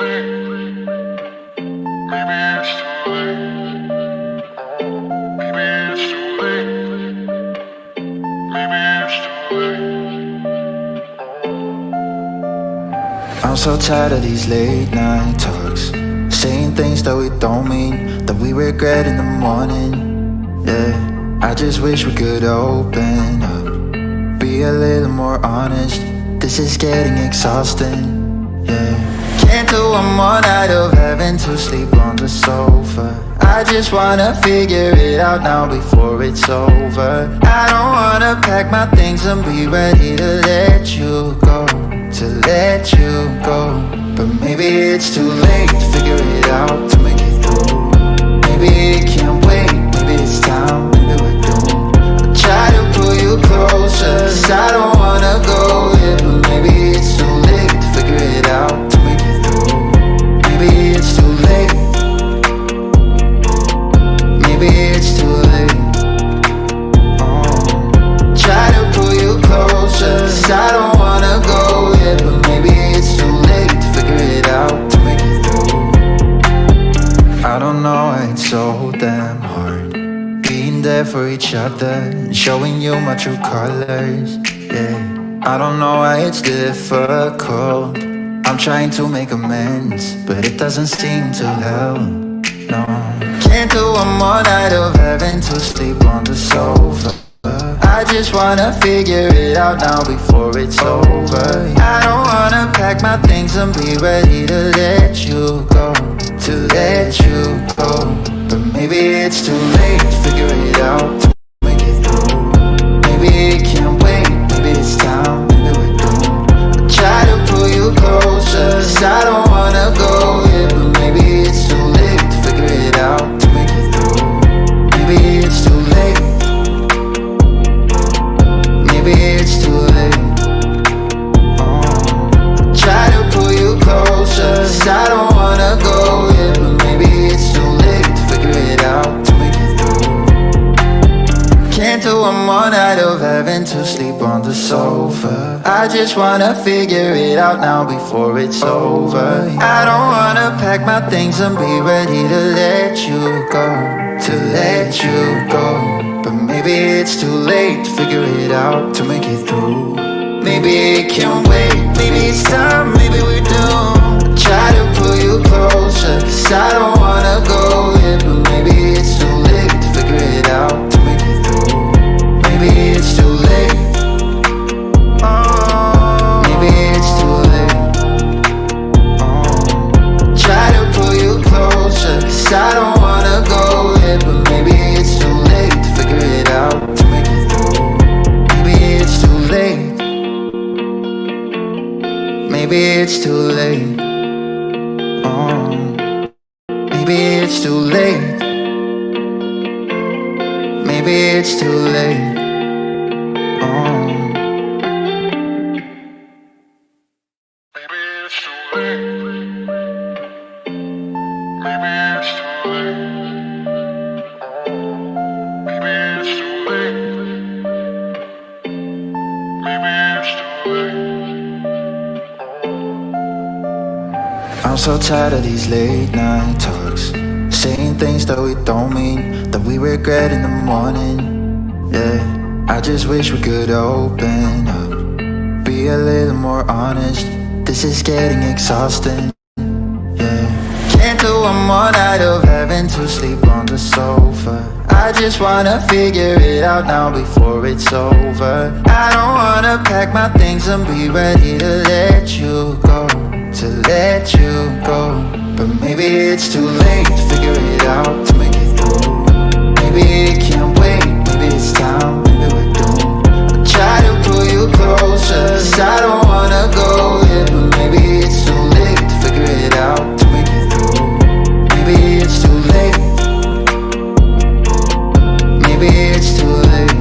I'm so tired of these late night talks, saying things that we don't mean, that we regret in the morning. Yeah, I just wish we could open up, be a little more honest. This is getting exhausting. Yeah, can't do one more night of having to sleep on the sofa. I just wanna figure it out now before it's over. I don't wanna pack my things and be ready to let you go, to let you go. But maybe it's too late to figure it out, to make it through. Maybe it can't wait, maybe it's time, maybe we're doomed. I try to pull you closer, 'cause I don't wanna go here. But maybe it's too late to figure it out, to make it through. Maybe it's too late. Maybe it's too late. Try to pull you closer, 'cause I don't wanna go yet. But maybe it's too late to figure it out, to make it through. I don't know why it's so damn hard being there for each other and showing you my true colors. Yeah, I don't know why it's difficult. I'm trying to make amends, but it doesn't seem to help. No, can't do one more night of having to sleep on the sofa. I just wanna figure it out now before it's over. I don't wanna pack my things and be ready to let you go, to let you go. But maybe it's too late to figure it out, to make it through. Maybe it can't wait, maybe it's time, maybe we're doomed. I try to pull you closer, 'cause I don't wanna go here. But maybe it's too late to figure it out, to make it through. Maybe it's too late. Maybe it's too late. Try to pull you closer, 'cause I don't wanna go yet. But maybe it's too late to figure it out, to make it through. Can't do one more night of having to sleep on the sofa. I just wanna figure it out now before it's over. I don't wanna pack my things and be ready to let you go, to let you go. But maybe it's too late to figure it out, to make it through. Maybe it can't wait, maybe it's time, maybe we're doomed. Try to pull you closer, 'cause I don't wanna go here. But maybe it's too late to figure it out, to make it through. Maybe it's too late. Maybe it's too late. Try to pull you closer, 'cause I don't wanna go here. But maybe it's too late to figure it out, to make it through. Maybe it's too late. Maybe it's too late. Maybe it's too late. Maybe it's too late. Maybe it's too late. Maybe it's too late. Maybe it's too late. Maybe it's too late. I'm so tired of these late night talks, saying things that we don't mean, that we regret in the morning. Yeah, I just wish we could open up, be a little more honest. This is getting exhausting. Yeah, can't do one more night of having to sleep on the sofa. I just wanna figure it out now before it's over. I don't wanna pack my things and be ready to let you go, to let you go. But maybe it's too late to figure it out, to make it through. Maybe it can't wait, maybe it's time, maybe we're doomed. I try to pull you closer, 'cause I don't wanna go yet. But maybe it's too late to figure it out, to make it through. Maybe it's too late. Maybe it's too late.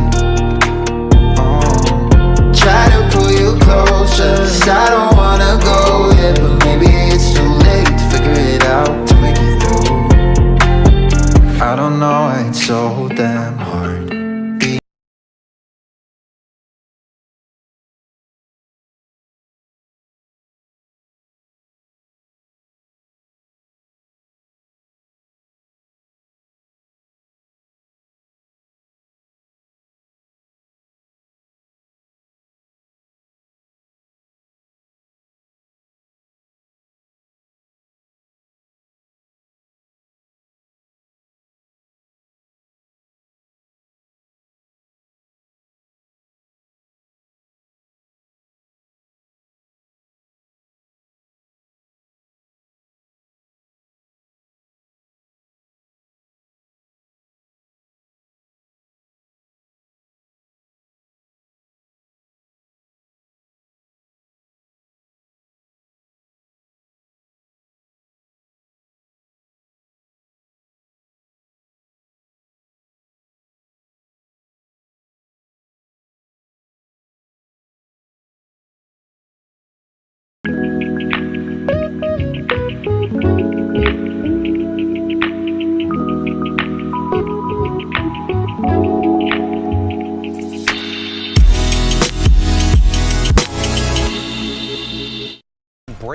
Try to pull you closer, 'cause I don't wanna go yet. But maybe it's too late to figure it out, to make it through. I don't know why it's so damn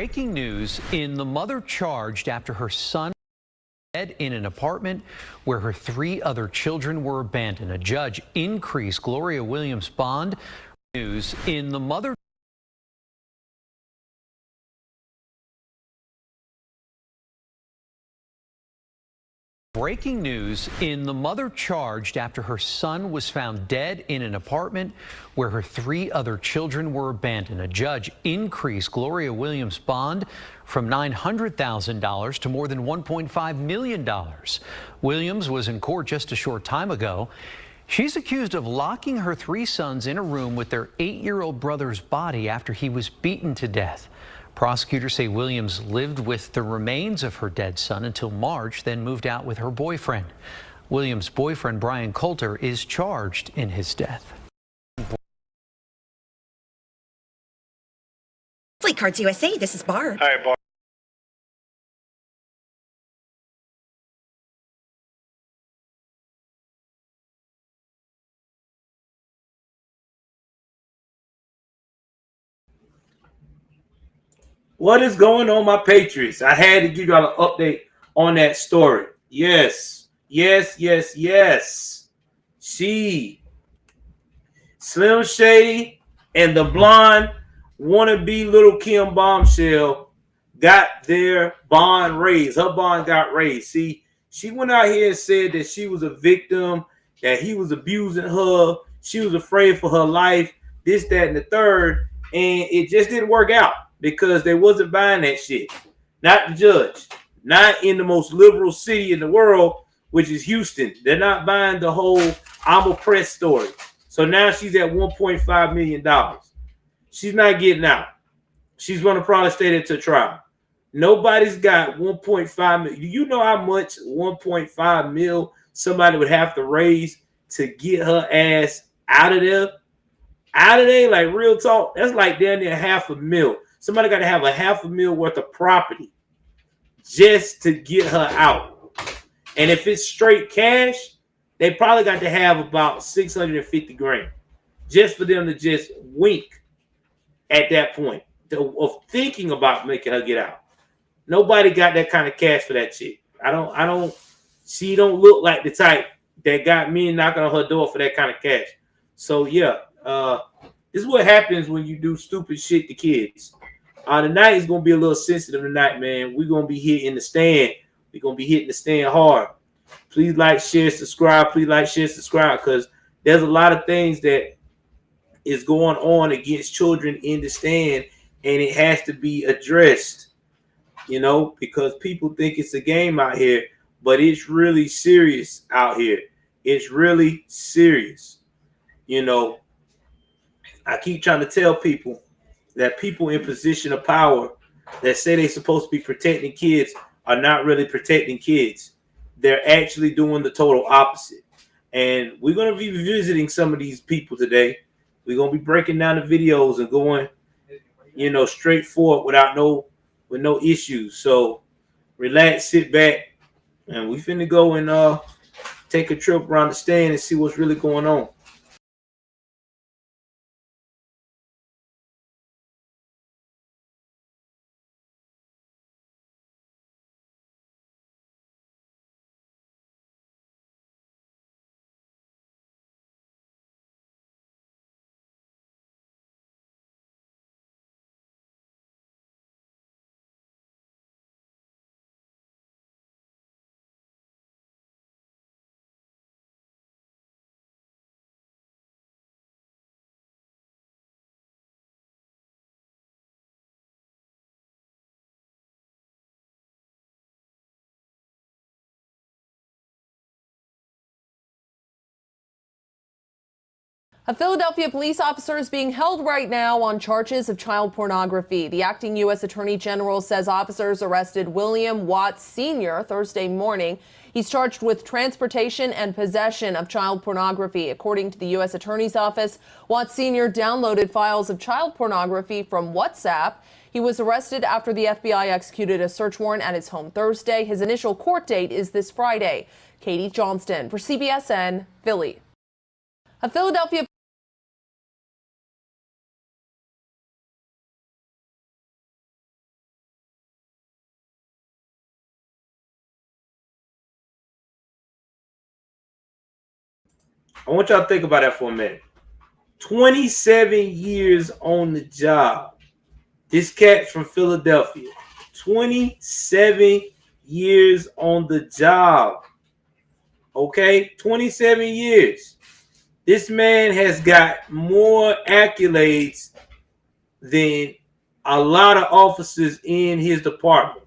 Breaking news in the mother charged after her son dead in an apartment where her 3 other children were abandoned. A judge increased Gloria Williams' bond. News in the mother. Breaking news in the mother charged after her son was found dead in an apartment where her 3 other children were abandoned. A judge increased Gloria Williams' bond from $900,000 to more than $1.5 million. Williams was in court just a short time ago. She's accused of locking her 3 sons in a room with their 8-year-old brother's body after he was beaten to death. Prosecutors say Williams lived with the remains of her dead son until March, then moved out with her boyfriend. Williams' boyfriend, Brian Coulter, is charged in his death. Fleet Cards USA, this is Barb. Hi, Barb. What is going on, my Patriots? I had to give y'all an update on that story. Yes. She, Slim Shady, and the blonde wannabe Little Kim Bombshell got their bond raised. Her bond got raised. See, she went out here and said that she was a victim, that he was abusing her. She was afraid for her life, this, that, and the third. And it just didn't work out because they wasn't buying that shit. Not the judge. Not in the most liberal city in the world, which is Houston. They're not buying the whole I'm oppressed story. So now she's at $1.5 million. She's not getting out. She's going to probably stay there to trial. Nobody's got 1.5 million. Do you know how much 1.5 mil somebody would have to raise to get her ass out of there? Out of there, like real talk, that's like down there $500,000. Somebody got to have $500,000 worth of property just to get her out. And if it's straight cash, they probably got to have about 650 grand just for them to just wink at that point of thinking about making her get out. Nobody got that kind of cash for that chick. She don't look like the type that got me knocking on her door for that kind of cash. So yeah, this is what happens when you do stupid shit to kids. Tonight is gonna be a little sensitive tonight, man. We're gonna be hitting the stand. We're gonna be hitting the stand hard. Please like, share, subscribe. Please like, share, subscribe, because there's a lot of things that is going on against children in the stand, and it has to be addressed. You know, because people think it's a game out here, but it's really serious out here. It's really serious. You know, I keep trying to tell people that people in position of power that say they're supposed to be protecting kids are not really protecting kids. They're actually doing the total opposite. And we're going to be visiting some of these people today. We're going to be breaking down the videos and going, you know, straight forward with no issues. So relax, sit back, and we finna go and take a trip around the stand and see what's really going on. A Philadelphia police officer is being held right now on charges of child pornography. The acting U.S. Attorney General says officers arrested William Watts Sr. Thursday morning. He's charged with transportation and possession of child pornography. According to the U.S. Attorney's Office, Watts Sr. downloaded files of child pornography from WhatsApp. He was arrested after the FBI executed a search warrant at his home Thursday. His initial court date is this Friday. Katie Johnston for CBSN, Philly. A Philadelphia I want y'all to think about that for a minute. 27 years on the job. This cat's from Philadelphia. 27 years on the job. Okay? 27 years. This man has got more accolades than a lot of officers in his department.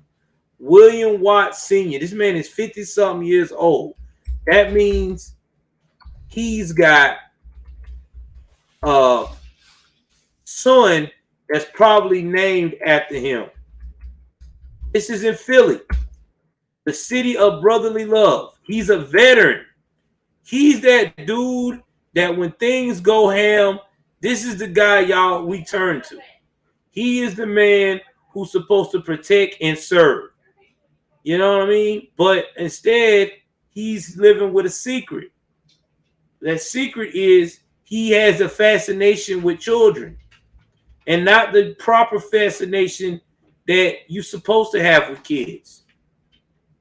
William Watts Sr. This man is 50-something years old. That means he's got a son that's probably named after him. This is in Philly, the city of brotherly love. He's a veteran. He's that dude that when things go ham, this is the guy y'all we turn to. He is the man who's supposed to protect and serve. You know what I mean? But instead, he's living with a secret. That secret is he has a fascination with children and not the proper fascination that you're supposed to have with kids.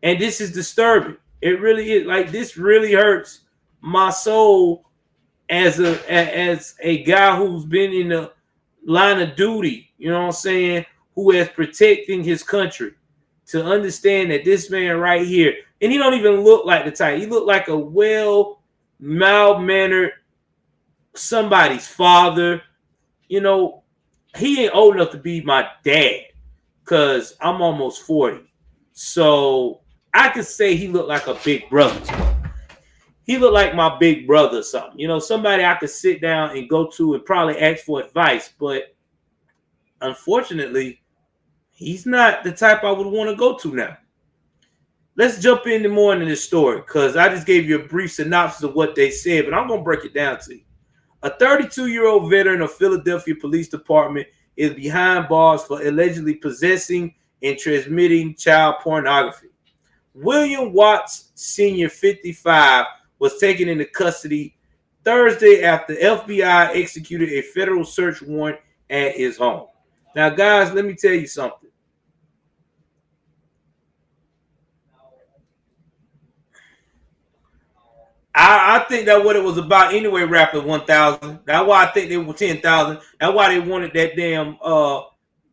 And this is disturbing. It really is. Like, this really hurts my soul as a guy who's been in the line of duty, you know what I'm saying, who has protecting his country, to understand that this man right here, and he don't even look like the type. He looked like a mild-mannered somebody's father. You know, he ain't old enough to be my dad because I'm almost 40. So I could say he looked like a big brother to me. He looked like my big brother or something. You know, somebody I could sit down and go to and probably ask for advice. But unfortunately, he's not the type I would want to go to now. Let's jump into more into this story because I just gave you a brief synopsis of what they said, but I'm going to break it down to you. A 32-year-old veteran of Philadelphia Police Department is behind bars for allegedly possessing and transmitting child pornography. William Watts Sr., 55, was taken into custody Thursday after FBI executed a federal search warrant at his home. Now, guys, let me tell you something. I think that's what it was about anyway, Rapper 1000. That's why I think they were 10,000. That's why they wanted that damn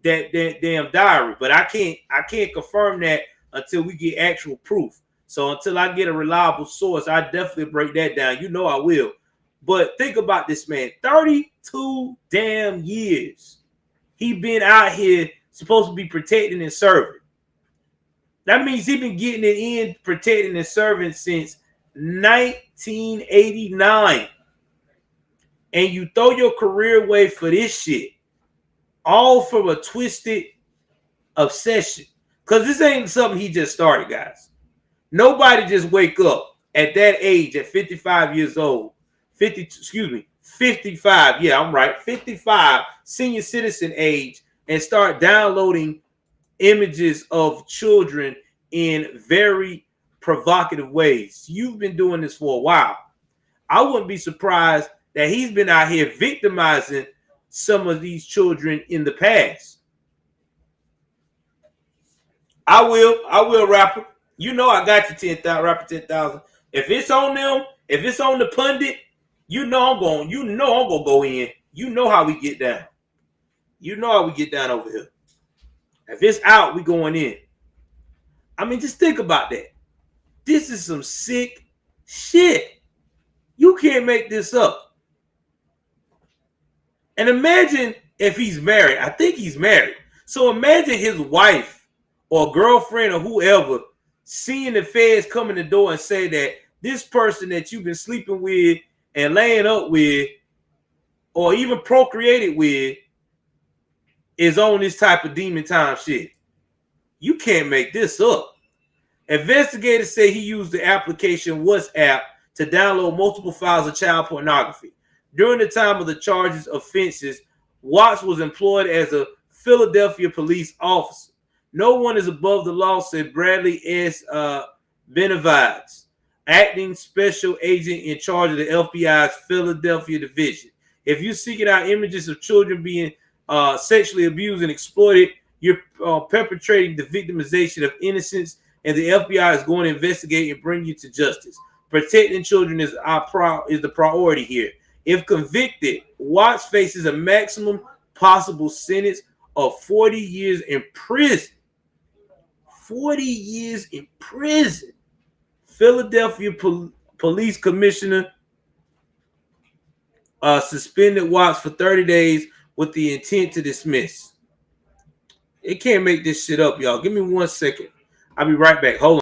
damn diary. But I can't confirm that until we get actual proof. So until I get a reliable source, I definitely break that down. You know I will. But think about this man. 32 damn years. He been out here supposed to be protecting and serving. That means he been getting it in, protecting and serving since 1989. And you throw your career away for this shit. All from a twisted obsession. Because this ain't something he just started, guys. Nobody just wake up at that age, at 55 years old. 55. Yeah, I'm right. 55, senior citizen age, and start downloading images of children in very provocative ways. You've been doing this for a while. I wouldn't be surprised that he's been out here victimizing some of these children in the past. I will, Rapper. You know I got you 10,000, Rapper 10,000. If it's on them, if it's on the pundit, you know I'm gonna go in. You know how we get down. You know how we get down over here. If it's out, we going in. I mean, just think about that. This is some sick shit. You can't make this up. And imagine if he's married. I think he's married. So imagine his wife or girlfriend or whoever seeing the feds come in the door and say that this person that you've been sleeping with and laying up with or even procreated with is on this type of demon time shit. You can't make this up. Investigators say he used the application WhatsApp to download multiple files of child pornography. During the time of the charges offenses, Watts was employed as a Philadelphia police officer. No one is above the law, said Bradley S. Benavides, acting special agent in charge of the FBI's Philadelphia division. If you're seeking out images of children being sexually abused and exploited, you're perpetrating the victimization of innocents, and the FBI is going to investigate and bring you to justice. Protecting children is the priority here. If convicted, Watts faces a maximum possible sentence of 40 years in prison. 40 years in prison. Philadelphia Police Commissioner suspended Watts for 30 days with the intent to dismiss. It can't make this shit up, y'all. Give me 1 second. I'll be right back. Hold on.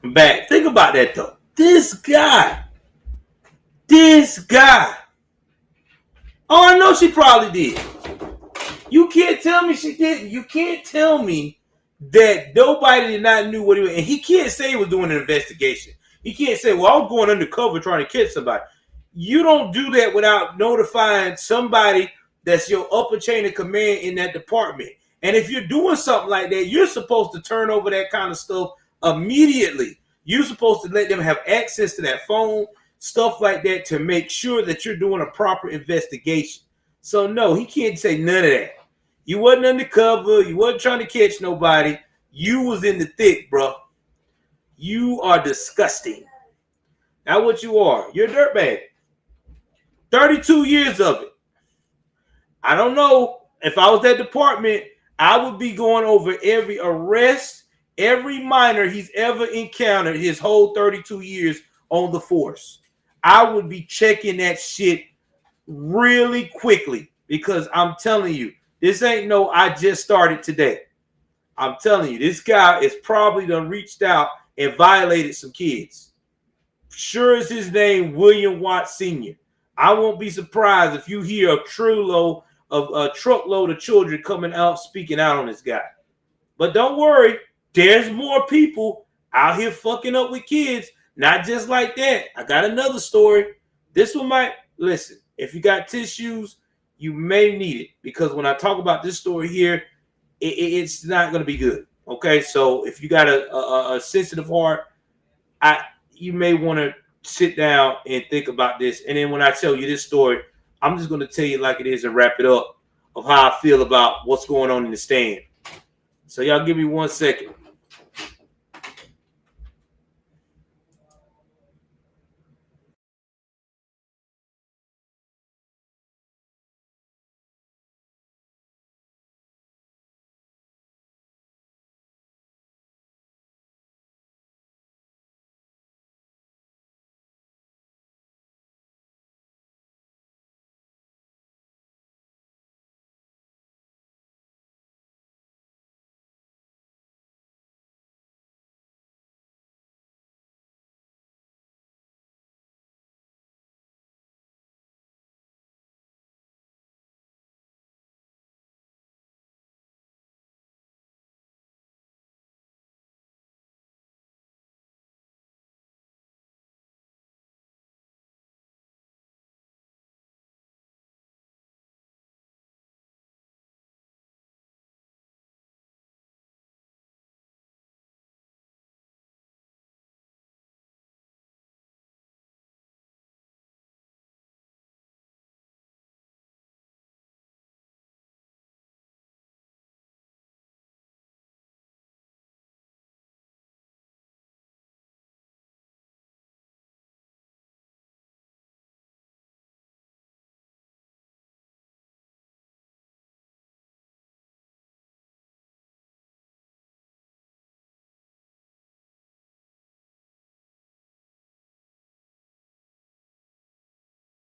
I'm back. Think about that though. This guy. Oh, I know she probably did. You can't tell me she didn't. You can't tell me that nobody did not knew what he was. And he can't say he was doing an investigation. He can't say, well, I was going undercover trying to catch somebody. You don't do that without notifying somebody that's your upper chain of command in that department. And if you're doing something like that, you're supposed to turn over that kind of stuff immediately. You're supposed to let them have access to that phone, stuff like that, to make sure that you're doing a proper investigation. So no, he can't say none of that. You wasn't undercover. You wasn't trying to catch nobody. You was in the thick, bro. You are disgusting. Now what you are, you're a dirtbag. 32 years of it. I don't know. If I was that department, I would be going over every arrest, every minor he's ever encountered his whole 32 years on the force. I would be checking that shit really quickly because I'm telling you, this ain't no I just started today. I'm telling you, this guy is probably done reached out and violated some kids. Sure as his name, William Watts Sr. I won't be surprised if you hear a truckload of children coming out speaking out on this guy. But don't worry, there's more people out here fucking up with kids. Not just like that. I got another story. This one might, listen, if you got tissues, you may need it. Because when I talk about this story here, it's not going to be good. Okay, so if you got a sensitive heart, you may want to sit down and think about this. And then when I tell you this story, I'm just going to tell you like it is and wrap it up of how I feel about what's going on in the stand. So y'all give me 1 second.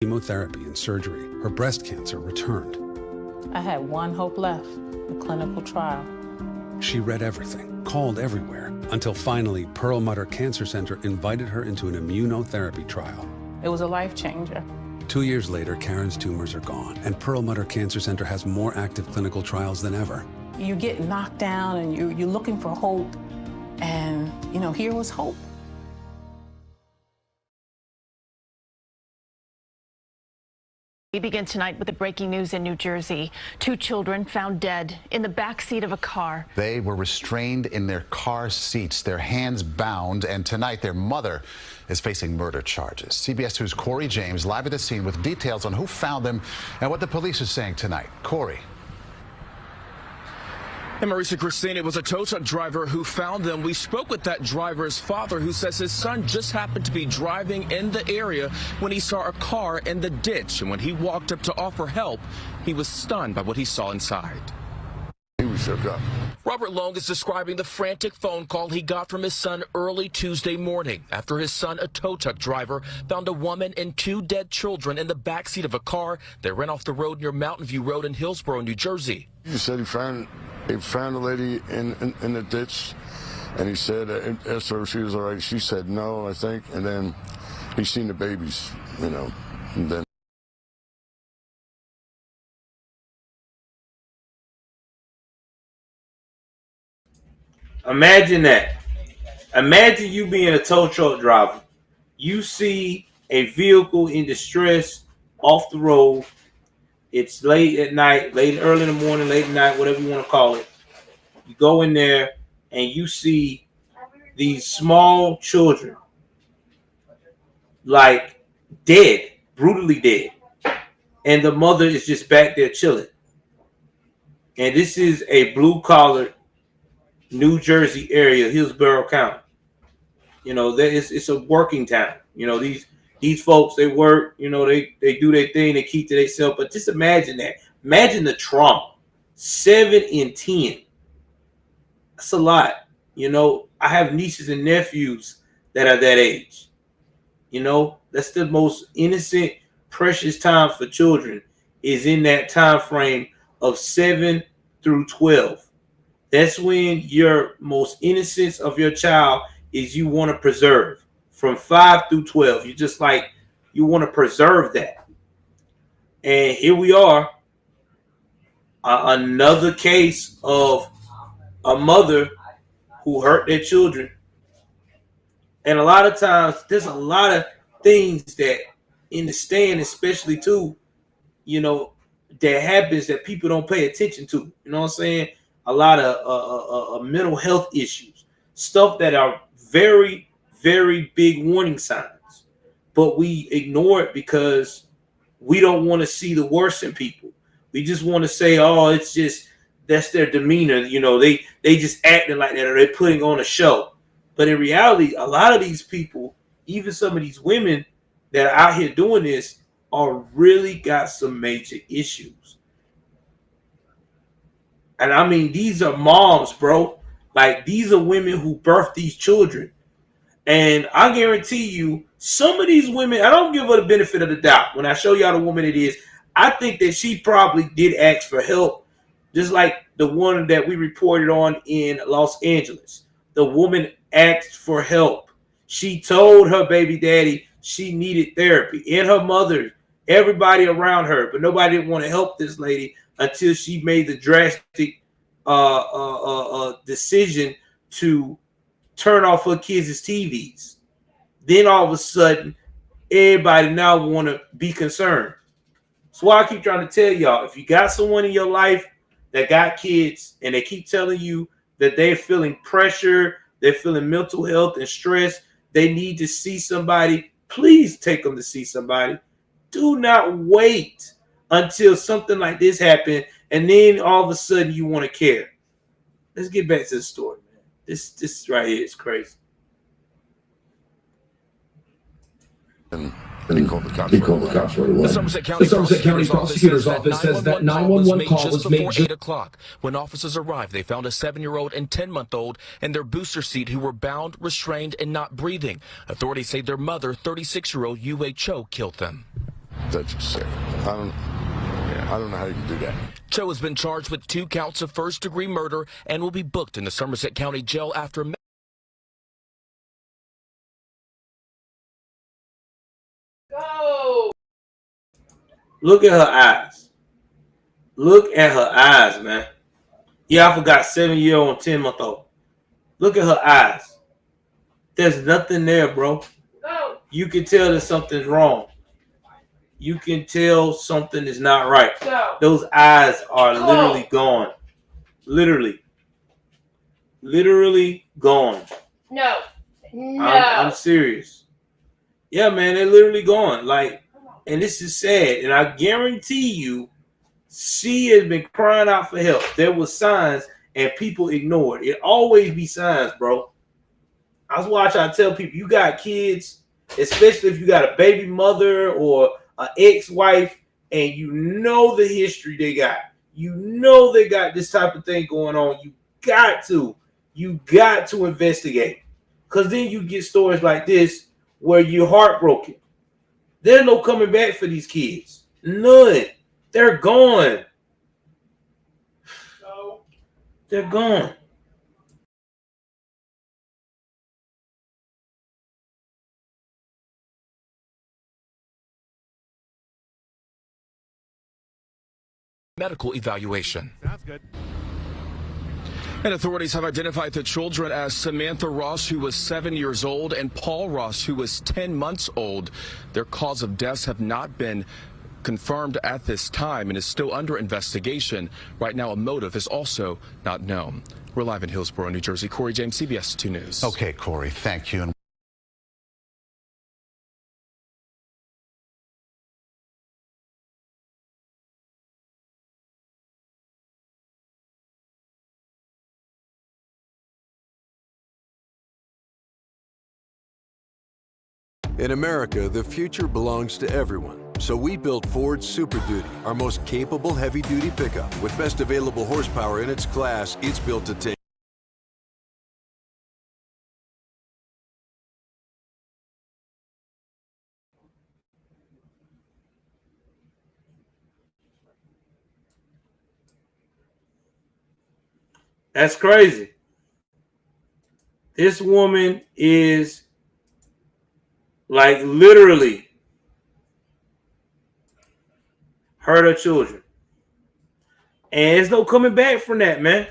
Chemotherapy and surgery, her breast cancer returned. I had one hope left, the clinical trial. She read everything, called everywhere, until finally Perlmutter Cancer Center invited her into an immunotherapy trial. It was a life changer. 2 years later, Karen's tumors are gone, and Perlmutter Cancer Center has more active clinical trials than ever. You get knocked down and you're looking for hope. And, here was hope. We begin tonight with the breaking news in New Jersey. 2 children found dead in the backseat of a car. They were restrained in their car seats, their hands bound, and tonight their mother is facing murder charges. CBS 2's Corey James live at the scene with details on who found them and what the police are saying tonight. Corey. And Marisa, Christine, it was a tow truck driver who found them. We spoke with that driver's father, who says his son just happened to be driving in the area when he saw a car in the ditch. And when he walked up to offer help, he was stunned by what he saw inside. He was shook up. Robert Long is describing the frantic phone call he got from his son early Tuesday morning after his son, a tow truck driver, found a woman and 2 dead children in the backseat of a car that ran off the road near Mountain View Road in Hillsborough, New Jersey. He said he found a lady in the ditch, and he said, asked her if she was all right. She said no, I think, and then he seen the babies, and then. Imagine that. Imagine you being a tow truck driver. You see a vehicle in distress off the road. It's late at night, early in the morning, late at night, whatever you want to call it. You go in there and you see these small children, like dead, brutally dead. And the mother is just back there chilling. And this is a blue-collar New Jersey area, Hillsborough County. It's a working town. These folks, they work, they do their thing, they keep to themselves. But just imagine that. Imagine the trauma. 7 in 10. That's a lot. I have nieces and nephews that are that age. That's the most innocent, precious time for children, is in that time frame of 7 through 12. That's when your most innocence of your child is you want to preserve. From 5 through 12, you want to preserve that. And here we are, another case of a mother who hurt their children. And a lot of times, there's a lot of things that in the stand, especially too, that happens that people don't pay attention to. You know what I'm saying? A lot of mental health issues, stuff that are very, very big warning signs, but we ignore it because we don't want to see the worst in people. We just want to say, oh, it's just, that's their demeanor. They just acting like that, or they're putting on a show. But in reality, a lot of these people, even some of these women that are out here doing this, are really got some major issues. And I mean, these are moms, bro. Like, these are women who birthed these children. And I guarantee you, some of these women, I don't give her the benefit of the doubt. When I show y'all the woman it is, I think that she probably did ask for help, just like the one that we reported on in Los Angeles. The woman asked for help. She told her baby daddy she needed therapy, and her mother, everybody around her, but nobody didn't want to help this lady until she made the drastic decision to turn off her kids' TVs. Then all of a sudden, everybody now want to be concerned. That's why I keep trying to tell y'all, if you got someone in your life that got kids and they keep telling you that they're feeling pressure, they're feeling mental health and stress, they need to see somebody, please take them to see somebody. Do not wait until something like this happens and then all of a sudden you want to care. Let's get back to the story, man. This right here is crazy. And he called the cops right away. The Somerset County Prosecutor's Office says that 911 call was made just before 8 o'clock. When officers arrived, they found a 7-year-old and 10-month-old in their booster seat who were bound, restrained, and not breathing. Authorities say their mother, 36-year-old Yue Cho, killed them. That's just sick. I don't know how you can do that. Cho has been charged with 2 counts of first-degree murder and will be booked in the Somerset County Jail after Look at her eyes. Look at her eyes, man. Yeah, I forgot 7-year-old and 10-month-old. Look at her eyes. There's nothing there, bro. No. You can tell that something's wrong. You can tell something is not right. No. Those eyes are literally gone. Literally gone. No. I'm serious. Yeah, man, they're literally gone. Like, and this is sad. And I guarantee you, she has been crying out for help. There were signs and people ignored. It always be signs, bro. That's why I try to tell people, you got kids, especially if you got a baby mother or an ex-wife, and you know the history they got. You know they got this type of thing going on. You got to investigate. Because then you get stories like this where you're heartbroken. There's no coming back for these kids. None. They're gone. They're gone. Medical evaluation. Sounds good. And authorities have identified the children as Samantha Ross, who was 7 years old, and Paul Ross, who was 10 months old. Their cause of deaths have not been confirmed at this time and is still under investigation. Right now, a motive is also not known. We're live in Hillsborough, New Jersey. Corey James, CBS 2 News. Okay, Corey, thank you. In America, the future belongs to everyone. So we built Ford Super Duty, our most capable heavy-duty pickup. With best available horsepower in its class, it's built to take. That's crazy. This woman is like literally hurt her children. And there's no coming back from that, man.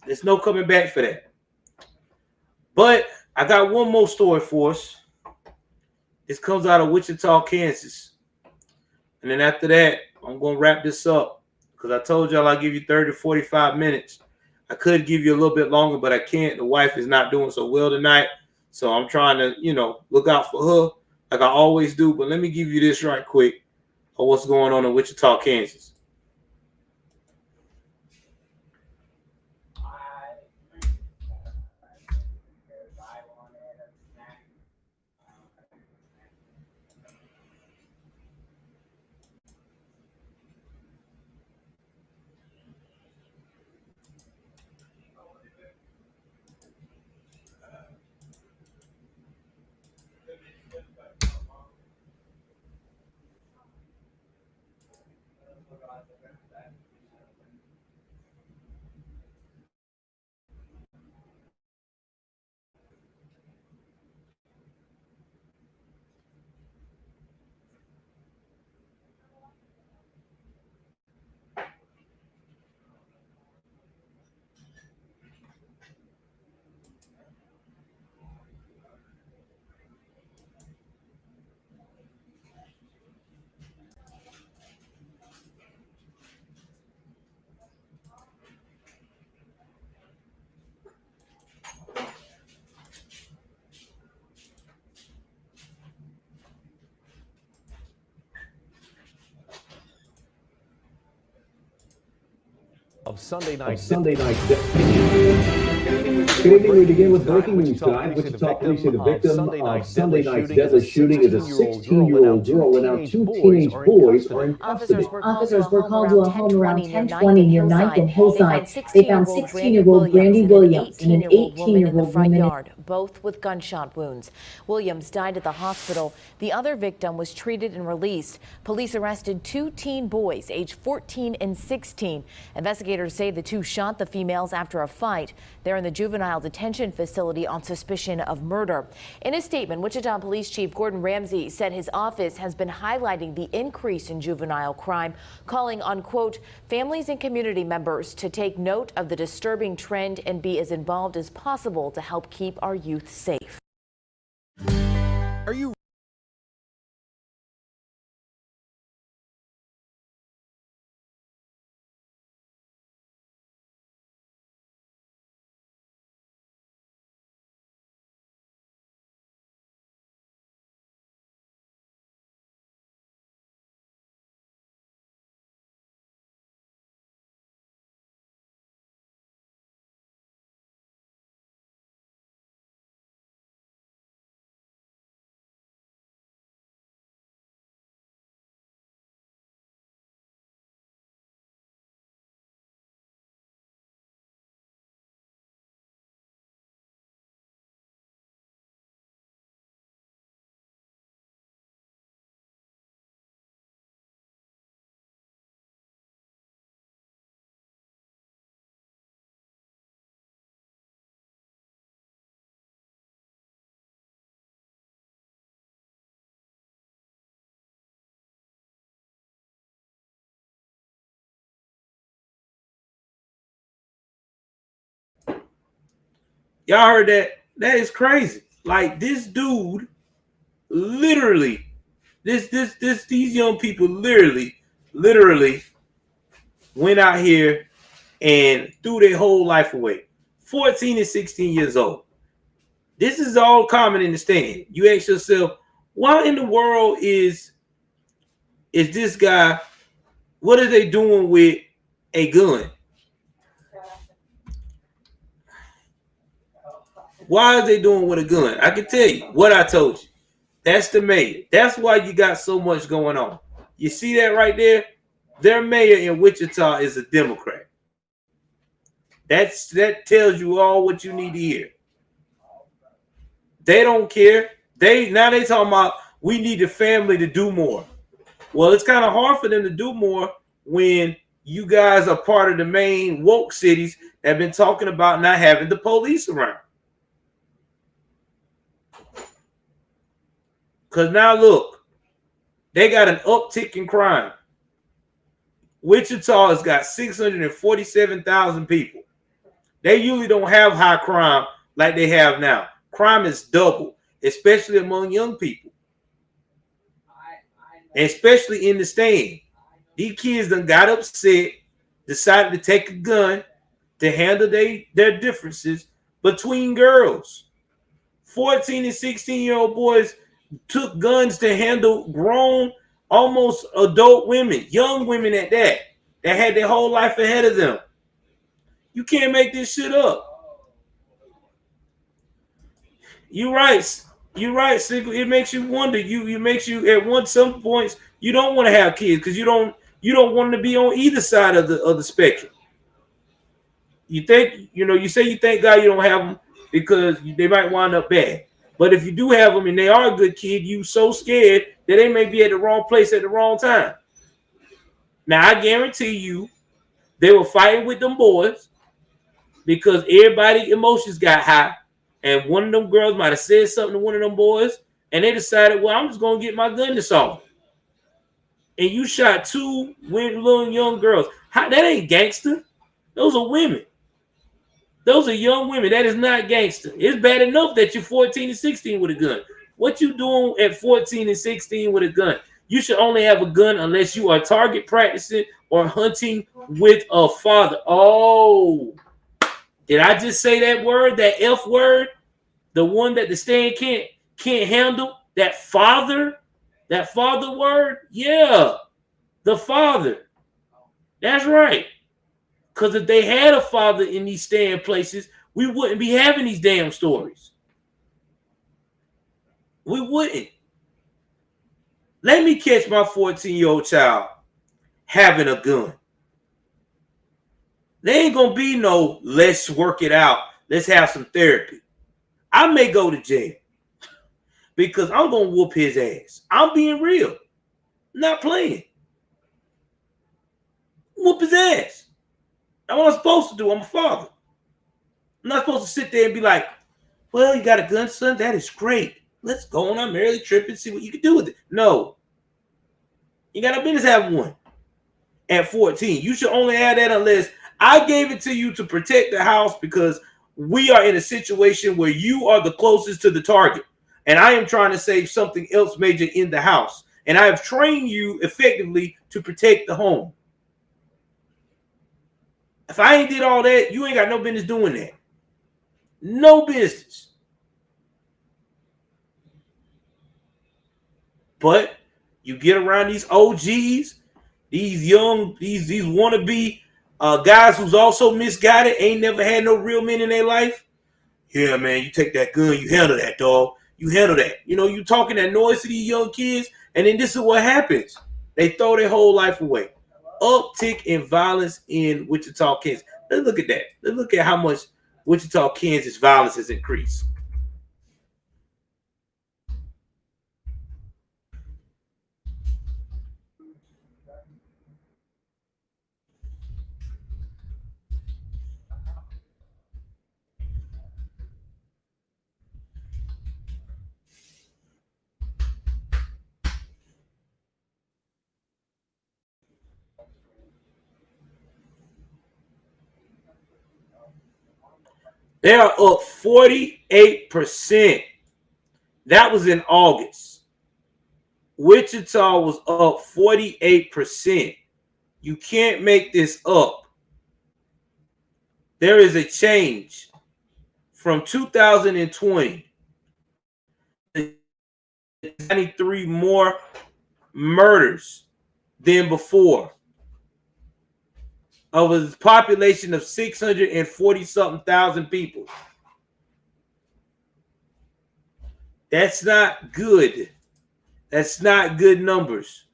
There's no coming back for that. But I got one more story for us. This comes out of Wichita, Kansas. And then after that, I'm going to wrap this up because I told y'all I'll give you 30 to 45 minutes. I could give you a little bit longer, but I can't. The wife is not doing so well tonight. So I'm trying to, look out for her like I always do. But let me give you this right quick of what's going on in Wichita, Kansas. Of Sunday night. Good evening. We begin with breaking news tonight. Wichita police say the victim of Sunday night's deadly shooting is a 16-year-old girl, and now two teenage boys are in custody. Officers were called to a home around 10:20 near 9th and Hillside. They found 16-year-old Brandy Williams and an 18-year-old woman. Both with gunshot wounds. Williams died at the hospital. The other victim was treated and released. Police arrested two teen boys, aged 14 and 16. Investigators say the two shot the females after a fight. They're in in the juvenile detention facility on suspicion of murder. In a statement, Wichita Police Chief Gordon Ramsey said his office has been highlighting the increase in juvenile crime, calling on, quote, families and community members to take note of the disturbing trend and be as involved as possible to help keep our youth safe. Are you Y'all heard that? That is crazy. Like this dude, literally, these young people literally went out here and threw their whole life away. 14 and 16 years old. This is all common in the stand. You ask yourself, why in the world is this guy? What are they doing with a gun? Why are they doing with a gun? I can tell you what I told you. That's the mayor. That's why you got so much going on. You see that right there? Their mayor in Wichita is a Democrat. That tells you all what you need to hear. They don't care. They talking about we need the family to do more. Well, it's kind of hard for them to do more when you guys are part of the main woke cities that have been talking about not having the police around. Because now look, they got an uptick in crime. Wichita has got 647,000 people. They usually don't have high crime like they have now. Crime is double, especially among young people. And especially in the stand. These kids done got upset, decided to take a gun to handle their differences between girls. 14 and 16-year-old boys took guns to handle grown, almost adult women, young women at that had their whole life ahead of them. You can't make this shit up. You're right, Sigel. It makes you wonder. You makes you at some points you don't want to have kids because you don't want to be on either side of the spectrum. You think you say you thank God you don't have them because they might wind up bad. But if you do have them and they are a good kid, you so scared that they may be at the wrong place at the wrong time. Now I guarantee you, they were fighting with them boys because everybody's emotions got high, and one of them girls might have said something to one of them boys, and they decided, well, I'm just gonna get my gun to solve it. And you shot two little young girls. That ain't gangster. Those are women. Those are young women. That is not gangster. It's bad enough that you're 14 and 16 with a gun. What you doing at 14 and 16 with a gun? You should only have a gun unless you are target practicing or hunting with a father. Oh, did I just say that word, that F word? The one that the stand can't handle? That father word? Yeah, the father. That's right. Because if they had a father in these stand places, we wouldn't be having these damn stories. We wouldn't. Let me catch my 14-year-old child having a gun. There ain't going to be no let's work it out. Let's have some therapy. I may go to jail because I'm going to whoop his ass. I'm being real. Not playing. Whoop his ass. That's what I'm supposed to do. I'm a father. I'm not supposed to sit there and be like, well, you got a gun, son? That is great. Let's go on a merrily trip and see what you can do with it. No. You got no business having one at 14. You should only have that unless I gave it to you to protect the house because we are in a situation where you are the closest to the target. And I am trying to save something else major in the house. And I have trained you effectively to protect the home. If I ain't did all that, you ain't got no business doing that. No business. But you get around these OGs, these young, these wannabe guys who's also misguided, ain't never had no real men in their life. Yeah, man, you take that gun, you handle that, dog. You handle that. You know, you talking that noise to these young kids, and then this is what happens. They throw their whole life away. Uptick in violence in Wichita, Kansas. Let's look at that. Let's look at how much Wichita, Kansas violence has increased. They are up 48%. That was in August. Wichita was up 48%. You can't make this up. There is a change from 2020. 93 more murders than before. Of a population of 640-something thousand people. That's not good. That's not good numbers.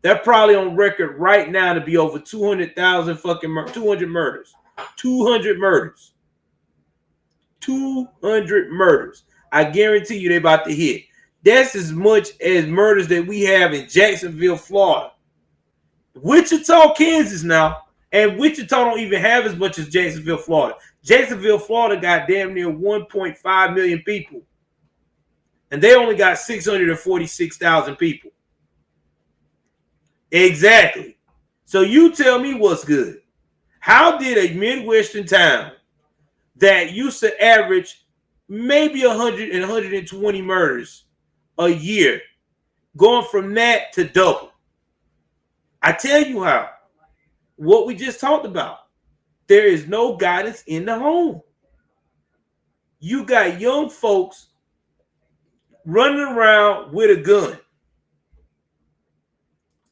They're probably on record right now to be over 200,000 fucking 200 murders. 200 murders. 200 murders. I guarantee you they're about to hit. That's as much as murders that we have in Jacksonville, Florida. Wichita, Kansas now. And Wichita don't even have as much as Jacksonville, Florida. Jacksonville, Florida got damn near 1.5 million people. And they only got 646,000 people. Exactly. So you tell me what's good. How did a Midwestern town that used to average maybe 100 and 120 murders a year going from that to double? I tell you how. What we just talked about. There is no guidance in the home. You got young folks running around with a gun.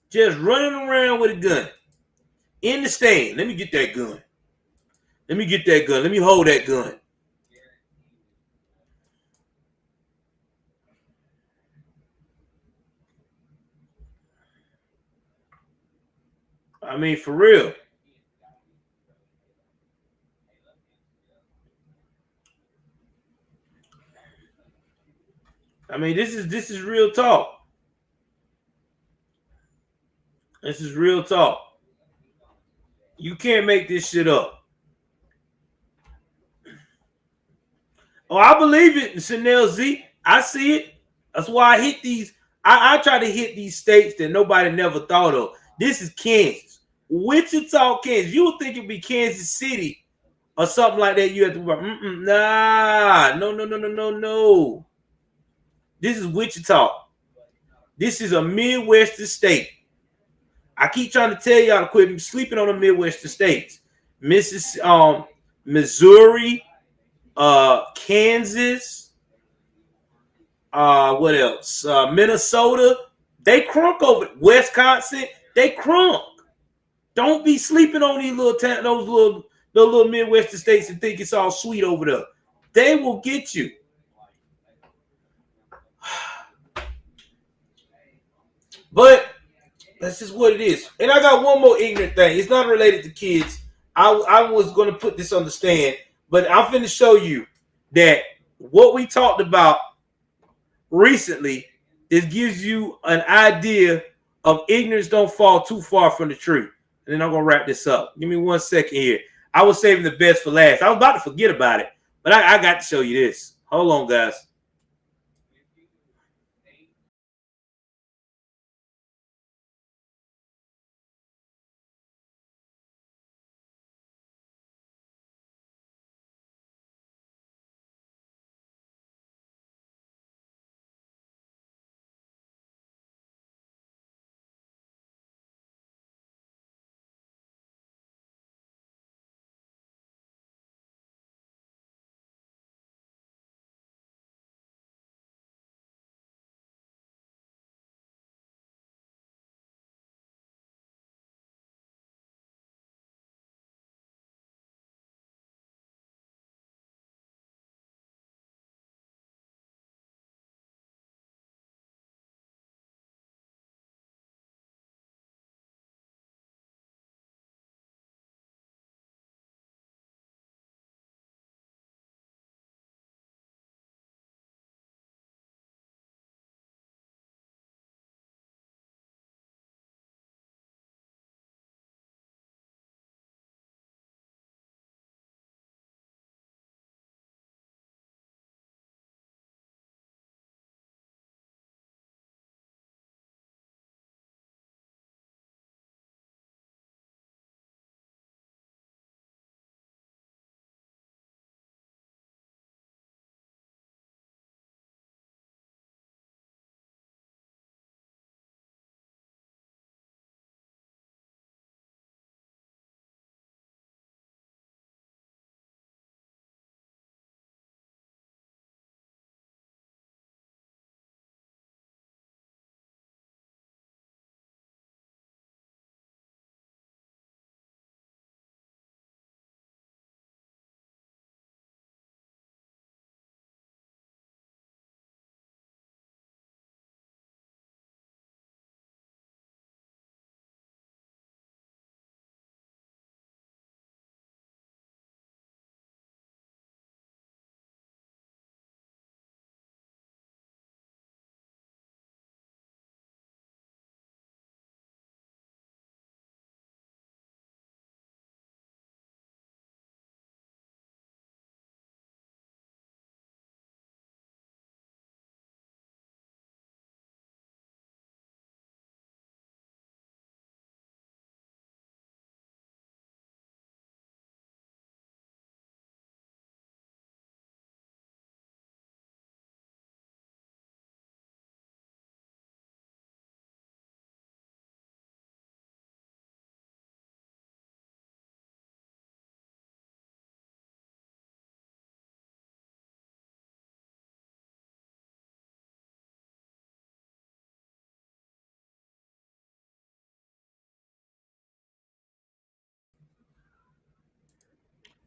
Just running around with a gun. In the stand. Let me get that gun. Let me get that gun. Let me hold that gun. I mean, for real. I mean, this is real talk. This is real talk. You can't make this shit up. Oh, I believe it, Chanel Z. I see it. That's why I hit these. I try to hit these states that nobody never thought of. This is Kansas. Wichita, Kansas. You would think it'd be Kansas City or something like that. You have to nah. No. This is Wichita. This is a Midwestern state. I keep trying to tell y'all to quit sleeping on the Midwestern states. Missouri, Kansas, what else? Minnesota. They crunk over it. Wisconsin, they crunk. Don't be sleeping on these those little Midwestern states and think it's all sweet over there. They will get you. But that's just what it is. And I got one more ignorant thing. It's not related to kids. I was going to put this on the stand, but I'm finna show you that what we talked about recently, it gives you an idea of ignorance don't fall too far from the truth. And then I'm going to wrap this up. Give me 1 second here. I was saving the best for last. I was about to forget about it, but I got to show you this. Hold on, guys.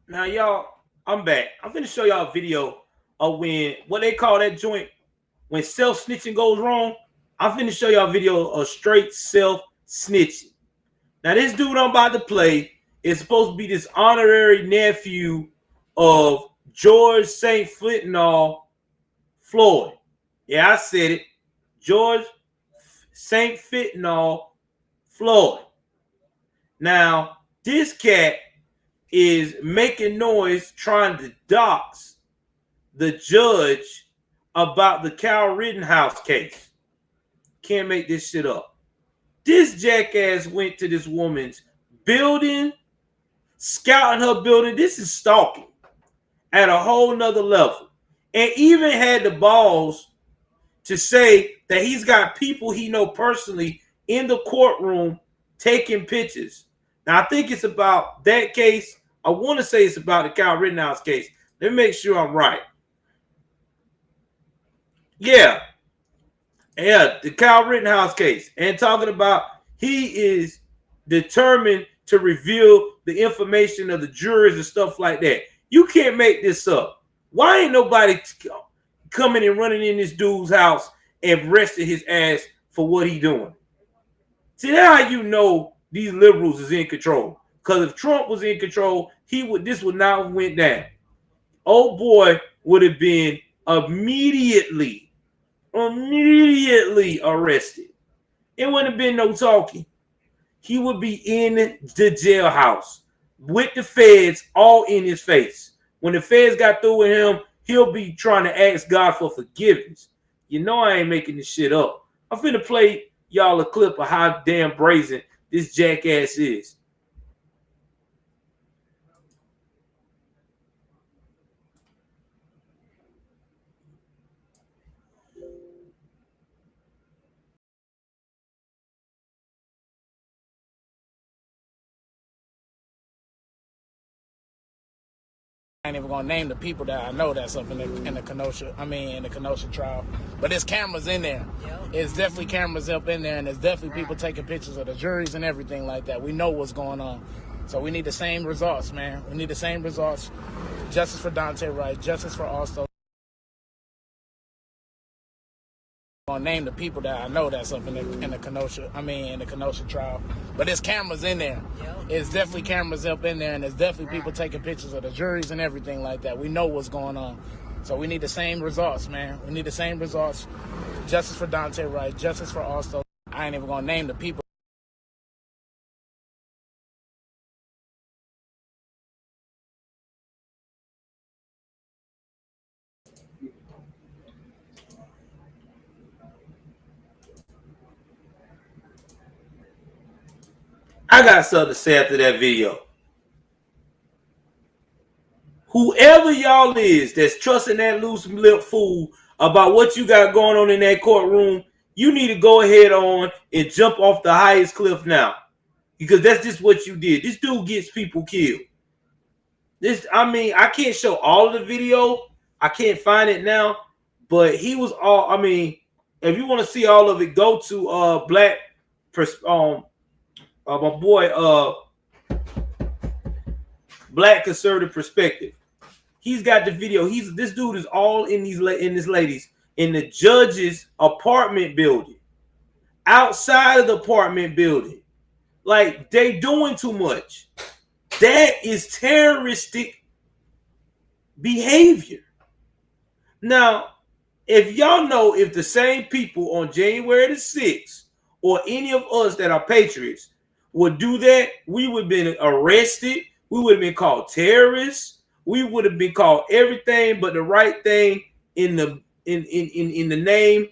Now, y'all, I'm back. I'm finna show y'all a video of when, what they call that joint, when self-snitching goes wrong. I'm finna show y'all a video of straight self-snitching. Now, this dude I'm about to play is supposed to be this honorary nephew of George St. Fentanyl Floyd. Yeah, I said it. George St. Fentanyl Floyd. Now, this cat is making noise trying to dox the judge about the Kyle Rittenhouse case. Can't make this shit up. This jackass went to this woman's building, scouting her building. This is stalking at a whole nother level. And even had the balls to say that he's got people he know personally in the courtroom taking pictures. Now, I think it's about that case. I want to say it's about the Kyle Rittenhouse case. Let me make sure I'm right. Yeah, the Kyle Rittenhouse case. And talking about he is determined to reveal the information of the jurors and stuff like that. You can't make this up. Why ain't nobody coming and running in this dude's house and arrested his ass for what he doing? See, that's how you know these liberals is in control. Because if Trump was in control, this would not have went down. Old boy would have been immediately arrested. It wouldn't have been no talking. He would be in the jailhouse with the feds all in his face. When the feds got through with him, he'll be trying to ask God for forgiveness. You know I ain't making this shit up. I'm finna play y'all a clip of how damn brazen this jackass is. I ain't even gonna name the people that I know that's up in the Kenosha. In the Kenosha trial. But there's cameras in there. It's definitely cameras up in there, and there's definitely people taking pictures of the juries and everything like that. We know what's going on. So we need the same results, man. We need the same results. Justice for Dante Wright, justice for Austo. Gonna name the people that I know that's up in the Kenosha. In the Kenosha trial. But there's cameras in there. It's definitely cameras up in there, and there's definitely people taking pictures of the juries and everything like that. We know what's going on. So we need the same results, man. We need the same results. Justice for Dante Wright, justice for Austo. I ain't even gonna name the people. I got something to say after that video. Whoever y'all is that's trusting that loose lip fool about what you got going on in that courtroom, you need to go ahead on and jump off the highest cliff now. Because that's just what you did. This dude gets people killed. I can't show all of the video. I can't find it now. But he was all, if you want to see all of it, go to my boy Black Conservative Perspective. He's got the video. This dude is all in this ladies in the judge's apartment building, outside of the apartment building. Like, they doing too much. That is terroristic behavior. Now, if y'all know, if the same people on January the 6th or any of us that are patriots would do that, we would have been arrested. We would have been called terrorists. We would have been called everything but the right thing in the name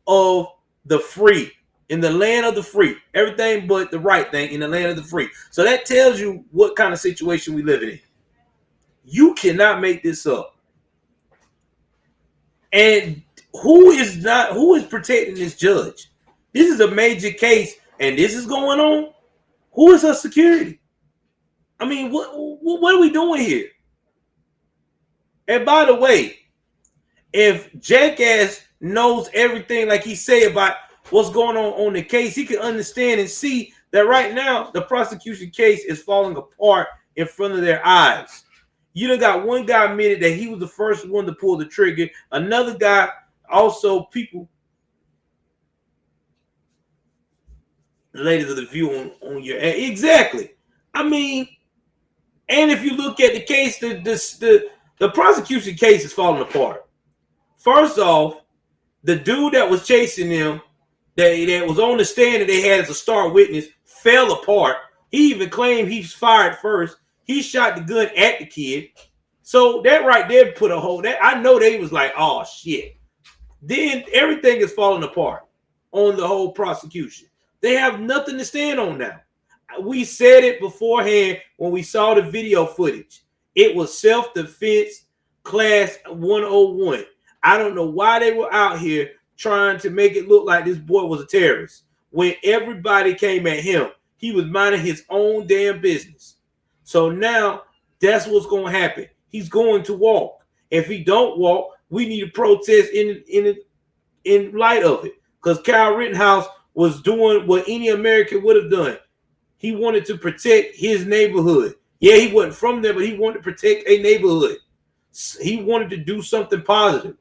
of the free, in the land of the free. Everything but the right thing in the land of the free. So that tells you what kind of situation we live in. You cannot make this up. And who is protecting this judge? This is a major case, and this is going on. Who is her security? What are we doing here? And by the way, if Jackass knows everything like he said about what's going on the case, he can understand and see that right now the prosecution case is falling apart in front of their eyes. You done got one guy admitted that he was the first one to pull the trigger. Another guy, also people, ladies of the view on your exactly. And if you look at the case, the prosecution case is falling apart. First off, the dude that was chasing them, that was on the stand that they had as a star witness, fell apart. He even claimed he was fired first. He shot the gun at the kid. So that right there put a hole. That I know they was like, oh shit. Then everything is falling apart on the whole prosecution. They have nothing to stand on now. We said it beforehand when we saw the video footage. It was self-defense class 101. I don't know why they were out here trying to make it look like this boy was a terrorist. When everybody came at him, he was minding his own damn business. So now that's what's going to happen. He's going to walk. If he don't walk, we need to protest in light of it. Because Kyle Rittenhouse was doing what any American would have done. He wanted to protect his neighborhood. Yeah, he wasn't from there, but he wanted to protect a neighborhood. He wanted to do something positive.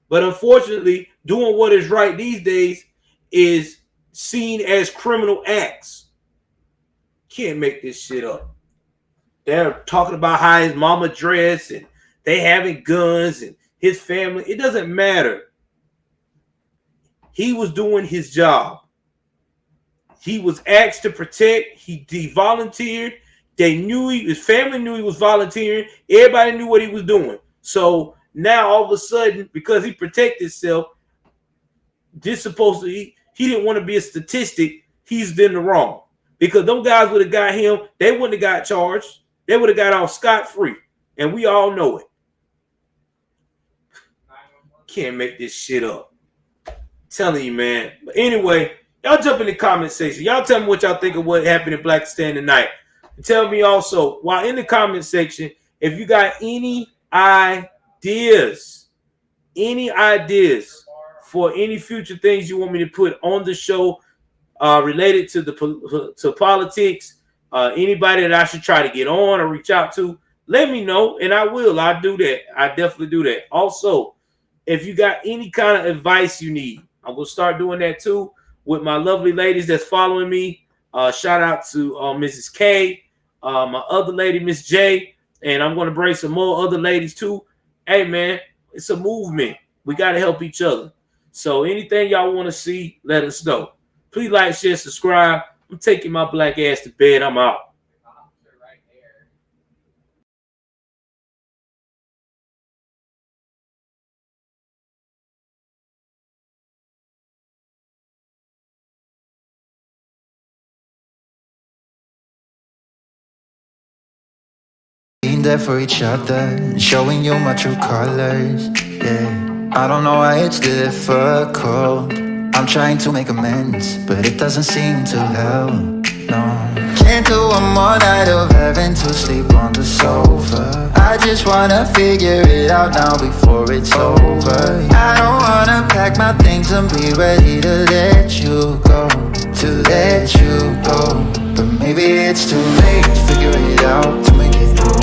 But unfortunately, doing what is right these days is seen as criminal acts. Can't make this shit up. They're talking about how his mama dressed and they having guns and his family. It doesn't matter. He was doing his job. He was asked to protect. He volunteered. They knew his family knew he was volunteering. Everybody knew what he was doing. So now all of a sudden, because he protected himself, this supposed to he didn't want to be a statistic. He's in the wrong. Because them guys would have got him, they wouldn't have got charged. They would have got off scot-free. And we all know it. Can't make this shit up. I'm telling you, man. But anyway, y'all jump in the comment section. Y'all tell me what y'all think of what happened in Blackistan tonight. And tell me also, while in the comment section, if you got any ideas for any future things you want me to put on the show related to politics, anybody that I should try to get on or reach out to, let me know, and I will. I'll do that. I definitely do that. Also, if you got any kind of advice you need, I'm going to start doing that too with my lovely ladies that's following me. Shout out to Mrs. K, my other lady, Miss J, and I'm going to bring some more other ladies too. Hey, man, it's a movement. We got to help each other. So anything y'all want to see, let us know. Please like, share, subscribe. I'm taking my black ass to bed. I'm out. Being there for each other and showing you my true colors. Yeah, I don't know why it's difficult. I'm trying to make amends, but it doesn't seem to help. No, can't do one more night of having to sleep on the sofa. I just wanna figure it out now before it's over. I don't wanna pack my things and be ready to let you go, to let you go. But maybe it's too late to figure it out, to make it through.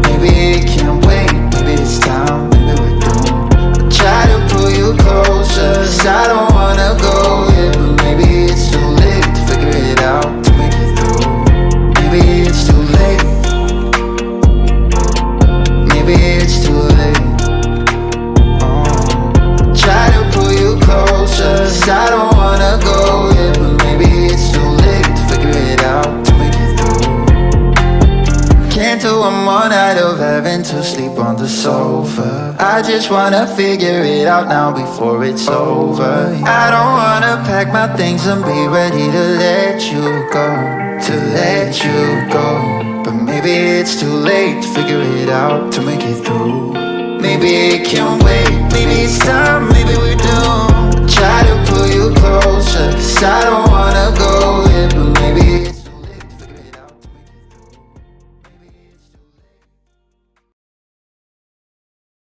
Maybe it can't wait, maybe it's time, maybe we're doomed. I try to pull you closer, 'cause I don't wanna go yet. But maybe it's too late to figure it out, to make it through. Maybe it's too late. Maybe it's too late. I try to pull you closer, 'cause I don't wanna go yet. But maybe it's too late to figure it out, to make it through. Can't do one more night of having to sleep on the sofa. I just wanna figure it out now before it's over. I don't wanna pack my things and be ready to let you go, to let you go. But maybe it's too late to figure it out, to make it through. Maybe it can't wait, maybe it's time.